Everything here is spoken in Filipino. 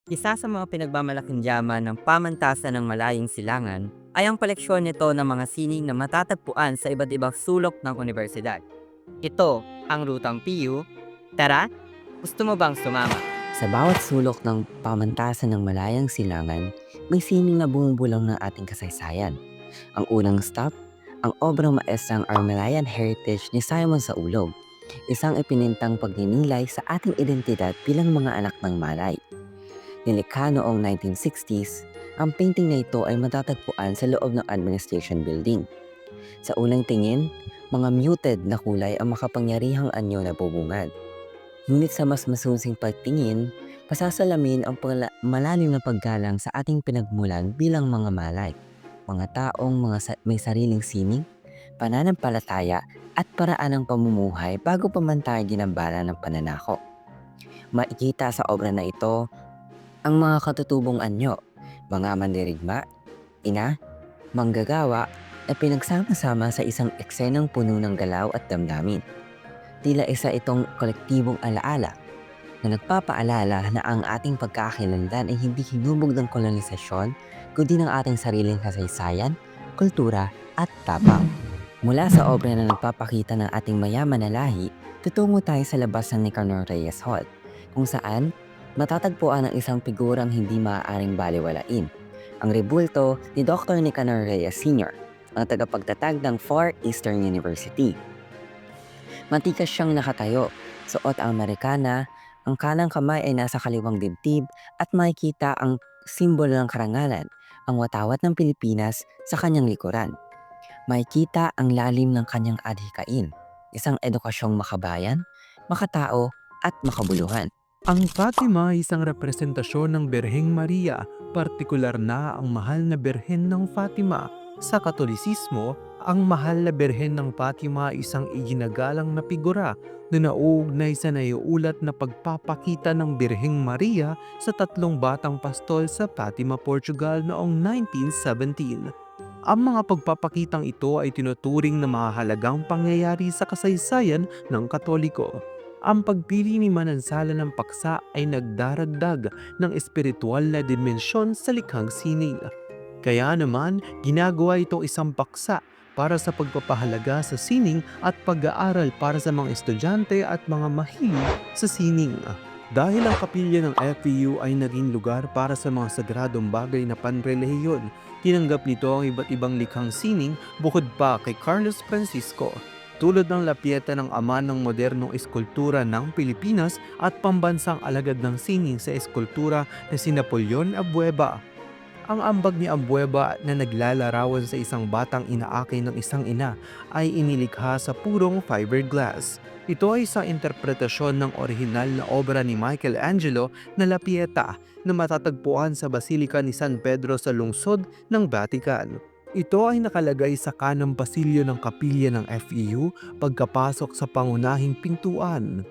Isa sa mga pinagmamalaking yaman ng pamantasan ng Malayang Silangan ay ang koleksyon nito ng mga sining na matatagpuan sa iba't ibang sulok ng universidad. Ito ang Rutang PU. Tara, gusto mo bang sumama? Sa bawat sulok ng pamantasan ng Malayang Silangan, may sining na bumubulong ng ating kasaysayan. Ang unang stop, ang obrang maestrang Armalayan Heritage ni Simon Saulog, isang ipinintang pagninilay sa ating identidad bilang mga anak ng Malay. Nilikha noong 1960s, ang painting na ito ay matatagpuan sa loob ng administration building. Sa unang tingin, mga muted na kulay ang makapangyarihang anyo na bubungad. Ngunit sa mas masunsing pagtingin, pasasalamin ang malalim na paggalang sa ating pinagmulan bilang mga Malay. Mga taong may sariling sining, pananampalataya at paraan ng pamumuhay bago pa man tayo ginambala ng pananakop. Makikita sa obra na ito ang mga katutubong anyo, mga mandirigma, ina, manggagawa na pinagsama-sama sa isang eksenang puno ng galaw at damdamin. Tila isa itong kolektibong alaala na nagpapaalala na ang ating pagkakakilanlan ay hindi hinubog ng kolonisasyon, kundi ng ating sariling kasaysayan, kultura at tapang. Mula sa obra na nagpapakita ng ating mayaman na lahi, tutungo tayo sa labas ng Nicanor Reyes Hall, kung saan matatagpuan ang isang figurang hindi maaaring balewalain, ang rebulto ni Dr. Nicanor Reyes Sr., ang tagapagtatag ng Far Eastern University. Matikas siyang nakatayo, suot ang Amerikana, ang kanang kamay ay nasa kaliwang dibdib at makikita ang simbolo ng karangalan, ang watawat ng Pilipinas sa kanyang likuran. Makikita ang lalim ng kanyang adhikain, isang edukasyong makabayan, makatao at makabuluhan. Ang Fatima ay isang representasyon ng Birheng Maria, partikular na ang mahal na Birhen ng Fatima. Sa Katolisismo, ang mahal na Birhen ng Fatima ay isang iginagalang na figura na nauugnay sa naiulat na pagpapakita ng Birheng Maria sa tatlong batang pastol sa Fatima, Portugal noong 1917. Ang mga pagpapakitang ito ay tinuturing na mahalagang pangyayari sa kasaysayan ng Katoliko. Ang pagpili ni Manansala ng paksa ay nagdaragdag ng espiritual na dimensyon sa likhang sining. Kaya naman, ginagawa itong isang paksa para sa pagpapahalaga sa sining at pag-aaral para sa mga estudyante at mga mahilig sa sining. Dahil ang kapilya ng FEU ay naging lugar para sa mga sagradong bagay na panrelihiyon, tinanggap nito ang iba't ibang likhang sining bukod pa kay Carlos Francisco, tulad ng lapyeta ng ama ng modernong eskultura ng Pilipinas at pambansang alagad ng sining sa eskultura na si Napoleon Abueva. Ang ambag ni Abueva na naglalarawan sa isang batang inaakay ng isang ina ay inilikha sa purong fiberglass. Ito ay isang interpretasyon ng orihinal na obra ni Michelangelo na La Pieta na matatagpuan sa Basilika ni San Pedro sa lungsod ng Vatican. Ito ay nakalagay sa kanang pasilyo ng kapilya ng FEU pagkapasok sa pangunahing pintuan.